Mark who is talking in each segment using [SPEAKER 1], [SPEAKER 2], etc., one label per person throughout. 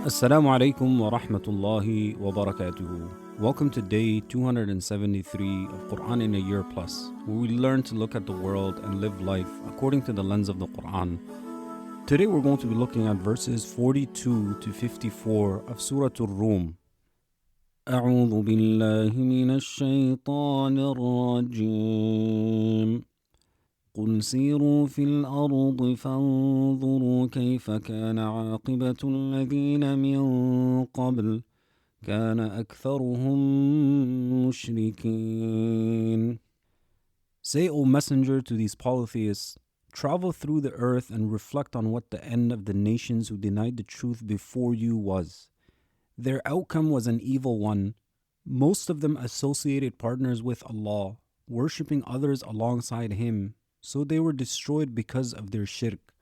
[SPEAKER 1] Assalamu alaikum wa rahmatullahi wa barakatuhu. Welcome to day 273 of Quran in a Year Plus, where we learn to look at the world and live life according to the lens of the Quran. Today we're going to be looking at verses 42 to 54 of Surah Ar-Rum. أعوذ بالله من الشيطان الرجيم قل سيروا في الأرض فانظروا كيف كان عاقبة الذين من قبل كان أكثرهم مشركين. Say, O Messenger, to these polytheists, travel through the earth and reflect on what the end of the nations who denied the truth before you was. Their outcome was an evil one. Most of them associated partners with Allah, worshipping others alongside Him, so they were destroyed because of their shirk.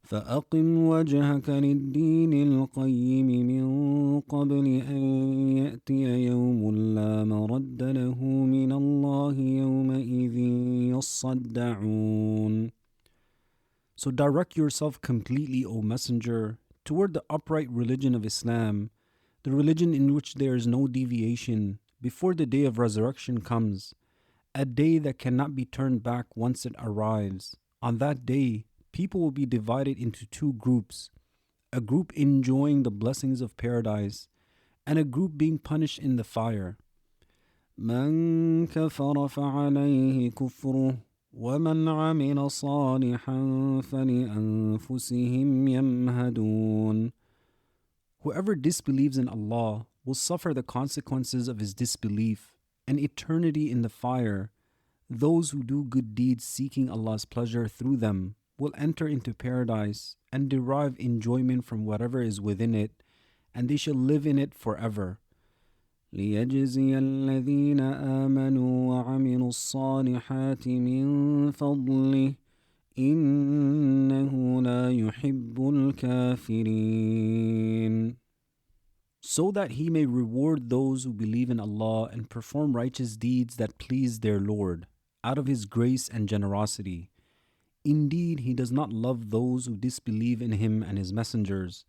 [SPEAKER 1] فأقم وجهك للدين القيم من قبل أن يأتي يوم لا مرد له من الله يومئذ يصدعون. So direct yourself completely, O Messenger, toward the upright religion of Islam, the religion in which there is no deviation, before the day of resurrection comes, a day that cannot be turned back once it arrives. On that day, people will be divided into two groups, a group enjoying the blessings of paradise, and a group being punished in the fire. من كفر فعليه كفره ومن عمل صالحا فلأنفسهم يمهدون. Whoever disbelieves in Allah will suffer the consequences of his disbelief, and eternity in the fire. Those who do good deeds seeking Allah's pleasure through them will enter into paradise and derive enjoyment from whatever is within it, and they shall live in it forever. ليجزي الذين آمنوا وعملوا الصالحات من فضله إنه لا يحب الكافرين. So that He may reward those who believe in Allah and perform righteous deeds that please their Lord, out of His grace and generosity. Indeed, He does not love those who disbelieve in Him and His messengers.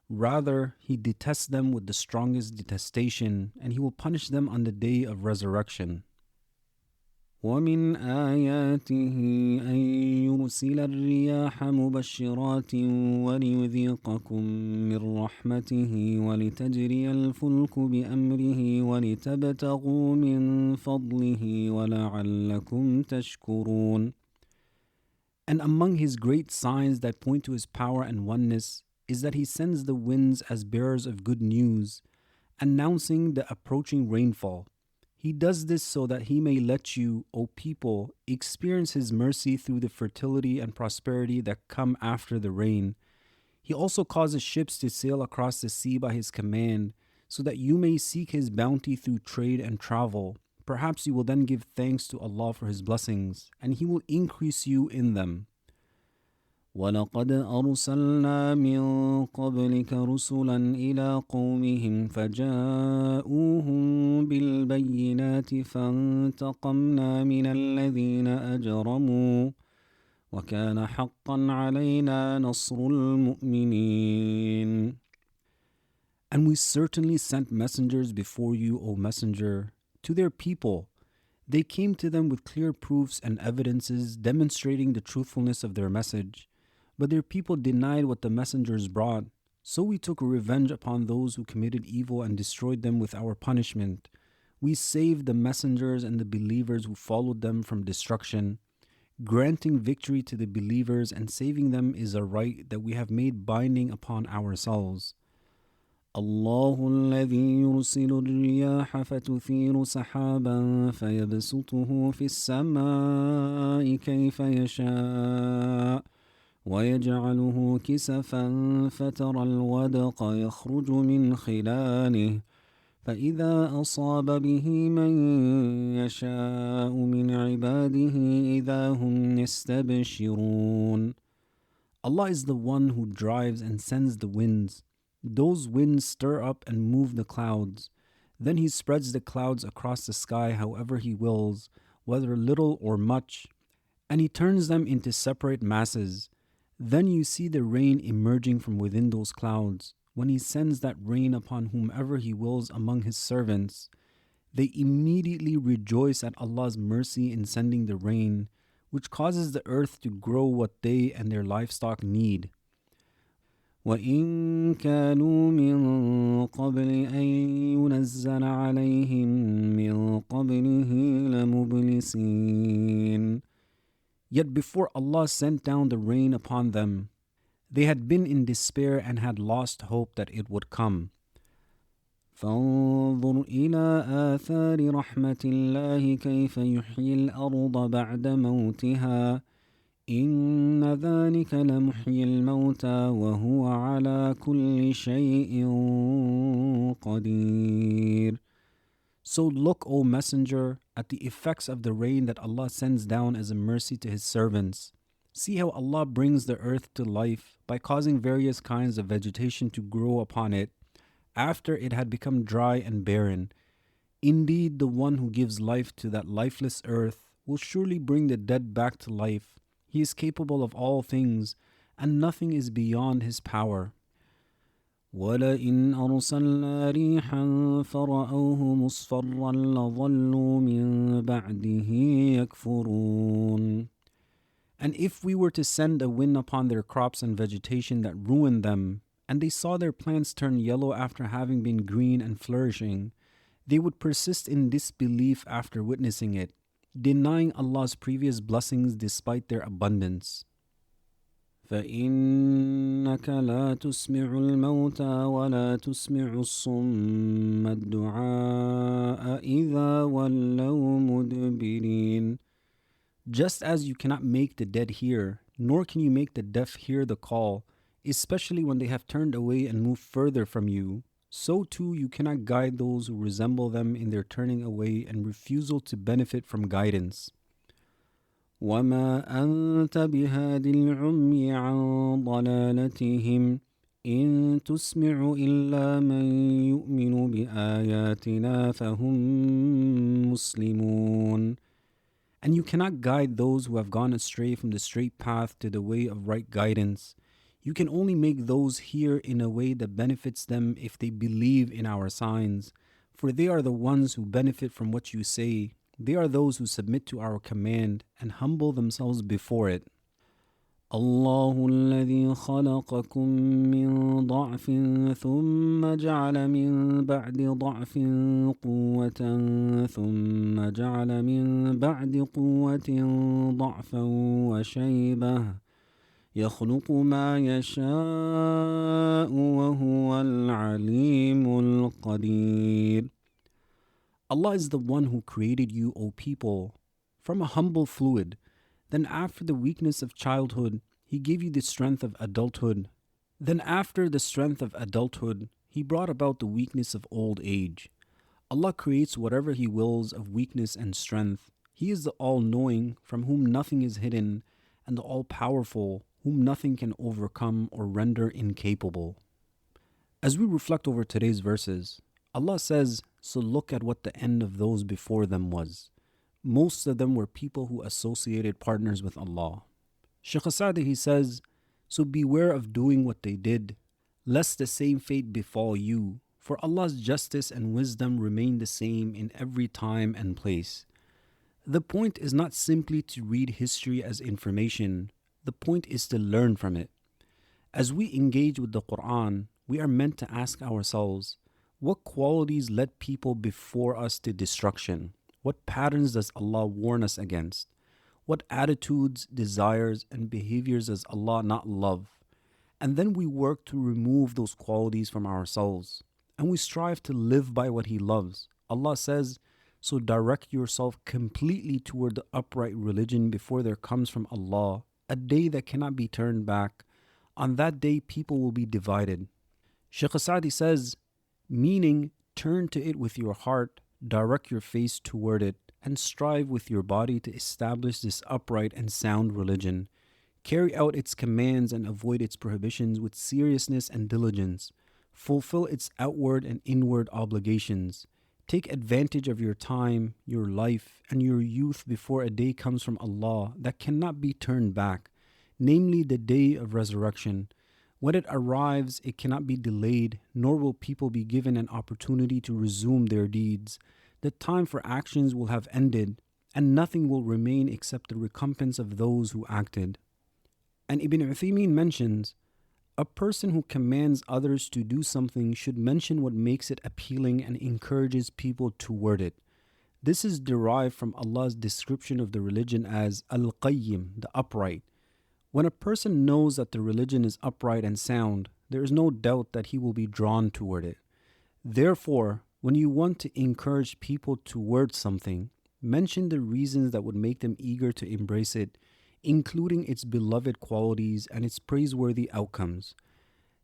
[SPEAKER 1] Rather, He detests them with the strongest detestation, and He will punish them on the day of resurrection. ومن آياته أن يرسل الرياح مبشرات وليذيقكم من رحمته ولتجري الفلك بأمره ولتبتغوا من فضله ولعلكم تشكرون. And among His great signs that point to His power and oneness is that He sends the winds as bearers of good news, announcing the approaching rainfall. He does this so that He may let you, O people, experience His mercy through the fertility and prosperity that come after the rain. He also causes ships to sail across the sea by His command, so that you may seek His bounty through trade and travel. Perhaps you will then give thanks to Allah for His blessings, and He will increase you in them. ولقد أرسلنا من قبلك رسلا إلى قومهم فجاءوهم بالبينات فانتقمنا من الذين أجرموا وكان حقا علينا نصر المؤمنين. And we certainly sent messengers before you, O Messenger, to their people. They came to them with clear proofs and evidences demonstrating the truthfulness of their message. But their people denied what the messengers brought. So we took revenge upon those who committed evil and destroyed them with our punishment. We saved the messengers and the believers who followed them from destruction. Granting victory to the believers and saving them is a right that we have made binding upon ourselves. الله الذي يرسل الرياح فتثير سحابا فيبسطه في السماء كيف يشاء ويجعله كسفا فترى الودق يخرج من خلاله فإذا أصاب به من يشاء من عباده إذا هم يستبشرون. Allah is the one who drives and sends the winds. Those winds stir up and move the clouds. Then He spreads the clouds across the sky however He wills, whether little or much, and He turns them into separate masses. Then you see the rain emerging from within those clouds. when He sends that rain upon whomever He wills among His servants, they immediately rejoice at Allah's mercy in sending the rain, which causes the earth to grow what they and their livestock need. وَإِن كَانُوا مِن قَبْلِ أَن يُنَزَّلَ عَلَيْهِم مِّن قَبْلِهِ لَمُبْلِسِينَ. Yet before Allah sent down the rain upon them, they had been in despair and had lost hope that it would come. فانظر إلى آثار رحمة الله كيف يحيي الأرض بعد موتها إن ذلك لمحيي الموتى وهو على كل شيء قدير. So look, O Messenger, at the effects of the rain that Allah sends down as a mercy to His servants. See how Allah brings the earth to life by causing various kinds of vegetation to grow upon it after it had become dry and barren. Indeed, the one who gives life to that lifeless earth will surely bring the dead back to life. He is capable of all things, and nothing is beyond His power. وَلَئِنْ أَرْسَلْنَا رِيحًا فَرَأَوْهُ مُصْفَرًّا لَظَلُّوا مِنْ بَعْدِهِ يَكْفُرُونَ. And if we were to send a wind upon their crops and vegetation that ruined them, and they saw their plants turn yellow after having been green and flourishing, they would persist in disbelief after witnessing it, denying Allah's previous blessings despite their abundance. فَإِنَّكَ لَا تُسْمِعُ الْمَوْتَى وَلَا تُسْمِعُ الصُّمَّ الدُّعَاءَ إِذَا وَلَّوْا مُدْبِرِينَ. Just as you cannot make the dead hear, nor can you make the deaf hear the call, especially when they have turned away and moved further from you, so too you cannot guide those who resemble them in their turning away and refusal to benefit from guidance. وَمَا أَنْتَ بِهَادِ الْعُمْيِ عَنْ ضَلَالَتِهِمْ إِن تُسْمِعُ إِلَّا مَنْ يُؤْمِنُ بِآيَاتِنَا فَهُمْ مُسْلِمُونَ. And you cannot guide those who have gone astray from the straight path to the way of right guidance. You can only make those hear in a way that benefits them if they believe in our signs, for they are the ones who benefit from what you say. They are those who submit to our command and humble themselves before it. الله الذي خلقكم من ضعف ثم جعل من بعد ضعف قوة ثم جعل من بعد قوة ضعفا وشيبة يخلق ما يشاء وهو العليم القدير. Allah is the one who created you, O people, from a humble fluid. Then after the weakness of childhood, He gave you the strength of adulthood. Then after the strength of adulthood, He brought about the weakness of old age. Allah creates whatever He wills of weakness and strength. He is the all-knowing, from whom nothing is hidden, and the all-powerful, whom nothing can overcome or render incapable. As we reflect over today's verses, Allah says, so look at what the end of those before them was. Most of them were people who associated partners with Allah. Shaykh Sa'di, he says, so beware of doing what they did, lest the same fate befall you, for Allah's justice and wisdom remain the same in every time and place. The point is not simply to read history as information, the point is to learn from it. As we engage with the Quran, we are meant to ask ourselves, what qualities led people before us to destruction? What patterns does Allah warn us against? What attitudes, desires, and behaviors does Allah not love? And then we work to remove those qualities from ourselves. And we strive to live by what He loves. Allah says, so direct yourself completely toward the upright religion before there comes from Allah a day that cannot be turned back. On that day, people will be divided. Shaykh Sa'di says, meaning, turn to it with your heart, direct your face toward it, and strive with your body to establish this upright and sound religion. Carry out its commands and avoid its prohibitions with seriousness and diligence. Fulfill its outward and inward obligations. Take advantage of your time, your life, and your youth before a day comes from Allah that cannot be turned back, namely the day of resurrection, When it arrives, it cannot be delayed, nor will people be given an opportunity to resume their deeds. The time for actions will have ended, and nothing will remain except the recompense of those who acted. And Ibn Uthaymeen mentions, a person who commands others to do something should mention what makes it appealing and encourages people toward it. This is derived from Allah's description of the religion as Al-Qayyim, the upright. When a person knows that the religion is upright and sound, there is no doubt that he will be drawn toward it. Therefore, when you want to encourage people toward something, mention the reasons that would make them eager to embrace it, including its beloved qualities and its praiseworthy outcomes.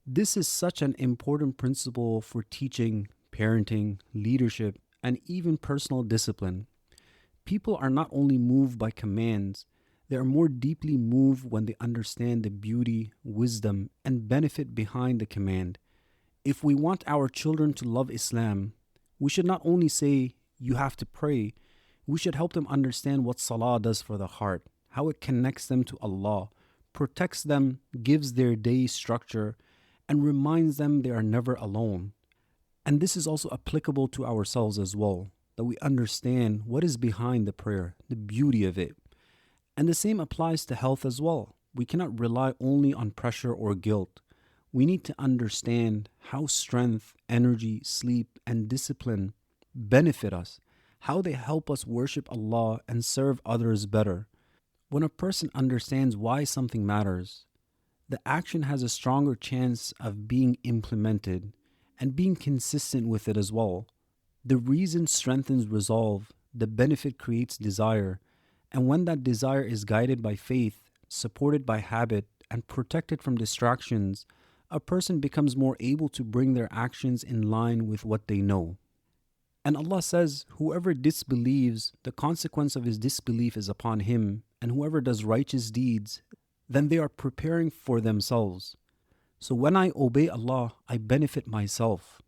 [SPEAKER 1] This is such an important principle for teaching, parenting, leadership, and even personal discipline. People are not only moved by commands, they are more deeply moved when they understand the beauty, wisdom, and benefit behind the command. If we want our children to love Islam, we should not only say, you have to pray, we should help them understand what Salah does for the heart, how it connects them to Allah, protects them, gives their day structure, and reminds them they are never alone. And this is also applicable to ourselves as well, that we understand what is behind the prayer, the beauty of it. And the same applies to health as well. We cannot rely only on pressure or guilt. We need to understand how strength, energy, sleep, and discipline benefit us, how they help us worship Allah and serve others better. When a person understands why something matters, the action has a stronger chance of being implemented and being consistent with it as well. The reason strengthens resolve, the benefit creates desire, and when that desire is guided by faith, supported by habit, and protected from distractions, a person becomes more able to bring their actions in line with what they know. And Allah says, whoever disbelieves, the consequence of his disbelief is upon him, and whoever does righteous deeds, then they are preparing for themselves. So when I obey Allah, I benefit myself.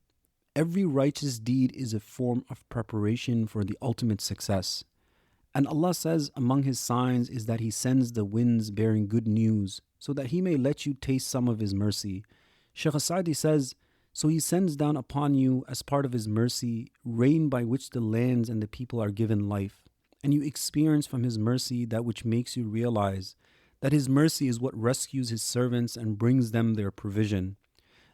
[SPEAKER 1] Every righteous deed is a form of preparation for the ultimate success. And Allah says among His signs is that He sends the winds bearing good news, so that He may let you taste some of His mercy. Shaykh Sa'di says, so He sends down upon you as part of His mercy, rain by which the lands and the people are given life. And you experience from His mercy that which makes you realize that His mercy is what rescues His servants and brings them their provision.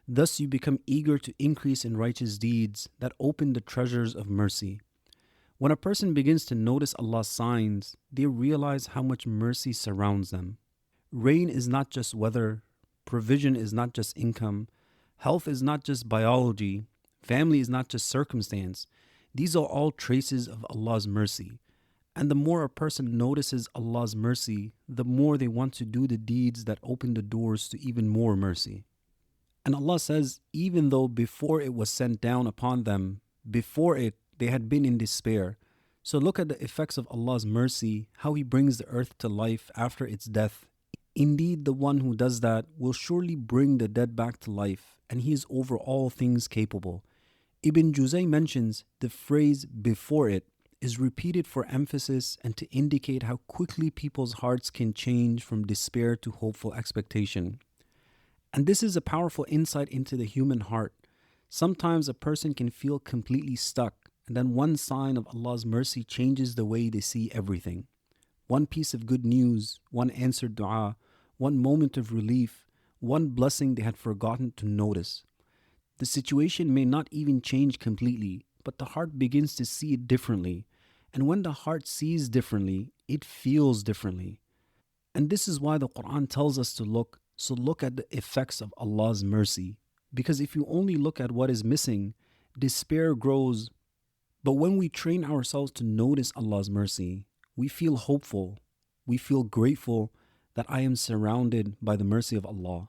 [SPEAKER 1] Thus you become eager to increase in righteous deeds that open the treasures of mercy. When a person begins to notice Allah's signs, they realize how much mercy surrounds them. Rain is not just weather, provision is not just income, health is not just biology, family is not just circumstance. These are all traces of Allah's mercy. And the more a person notices Allah's mercy, the more they want to do the deeds that open the doors to even more mercy. And Allah says, even though before it was sent down upon them, before it, they had been in despair. So look at the effects of Allah's mercy, how He brings the earth to life after its death. Indeed, the one who does that will surely bring the dead back to life, and He is over all things capable. Ibn Juzay mentions the phrase before it is repeated for emphasis and to indicate how quickly people's hearts can change from despair to hopeful expectation. And this is a powerful insight into the human heart. Sometimes a person can feel completely stuck, and then one sign of Allah's mercy changes the way they see everything. One piece of good news, one answered dua, one moment of relief, one blessing they had forgotten to notice. The situation may not even change completely, but the heart begins to see it differently. And when the heart sees differently, it feels differently. And this is why the Quran tells us to look at the effects of Allah's mercy. Because if you only look at what is missing, despair grows. But when we train ourselves to notice Allah's mercy, we feel hopeful. We feel grateful that I am surrounded by the mercy of Allah.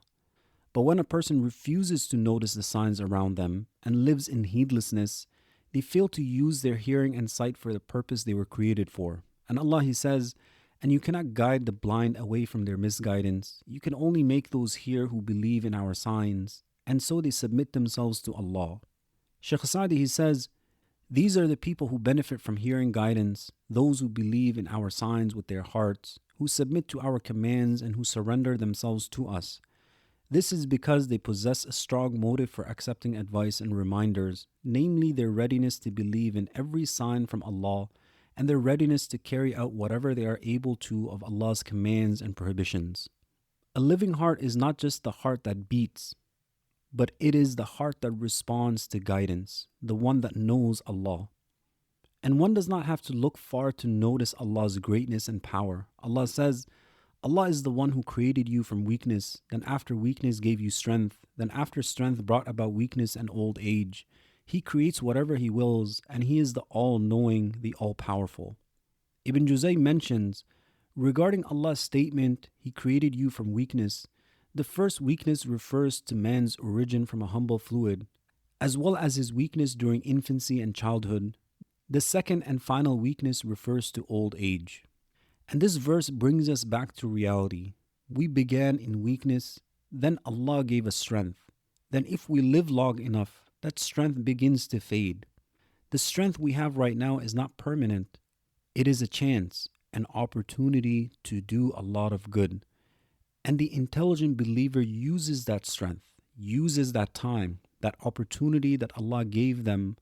[SPEAKER 1] But when a person refuses to notice the signs around them and lives in heedlessness, they fail to use their hearing and sight for the purpose they were created for. And Allah, He says, and you cannot guide the blind away from their misguidance. You can only make those hear who believe in our signs, and so they submit themselves to Allah. Shaykh Sa'di, he says, these are the people who benefit from hearing guidance, those who believe in our signs with their hearts, who submit to our commands and who surrender themselves to us. This is because they possess a strong motive for accepting advice and reminders, namely their readiness to believe in every sign from Allah and their readiness to carry out whatever they are able to of Allah's commands and prohibitions. A living heart is not just the heart that beats, but it is the heart that responds to guidance, the one that knows Allah. And one does not have to look far to notice Allah's greatness and power. Allah says, Allah is the one who created you from weakness, then after weakness gave you strength, then after strength brought about weakness and old age. He creates whatever He wills, and He is the all-knowing, the all-powerful. Ibn Juzay mentions, regarding Allah's statement, He created you from weakness, the first weakness refers to man's origin from a humble fluid, as well as his weakness during infancy and childhood. The second and final weakness refers to old age. And this verse brings us back to reality. We began in weakness, then Allah gave us strength. Then if we live long enough, that strength begins to fade. The strength we have right now is not permanent. It is a chance, an opportunity to do a lot of good. And the intelligent believer uses that strength, uses that time, that opportunity that Allah gave them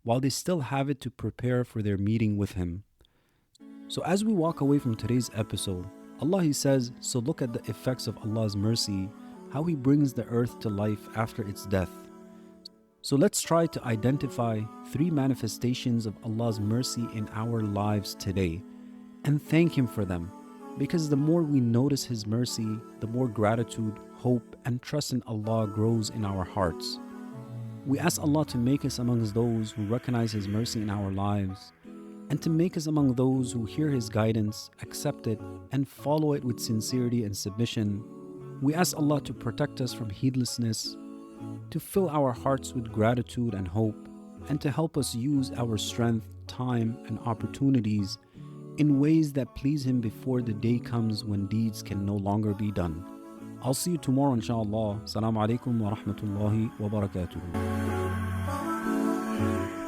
[SPEAKER 1] while they still have it to prepare for their meeting with Him. So as we walk away from today's episode, Allah He says, so look at the effects of Allah's mercy, how He brings the earth to life after its death. So let's try to identify 3 manifestations of Allah's mercy in our lives today and thank Him for them. Because the more we notice His mercy, the more gratitude, hope, and trust in Allah grows in our hearts. We ask Allah to make us amongst those who recognize His mercy in our lives, and to make us among those who hear His guidance, accept it, and follow it with sincerity and submission. We ask Allah to protect us from heedlessness, to fill our hearts with gratitude and hope, and to help us use our strength, time, and opportunities in ways that please Him before the day comes when deeds can no longer be done. I'll see you tomorrow inshallah. Assalamu alaikum wa rahmatullahi wa barakatuh.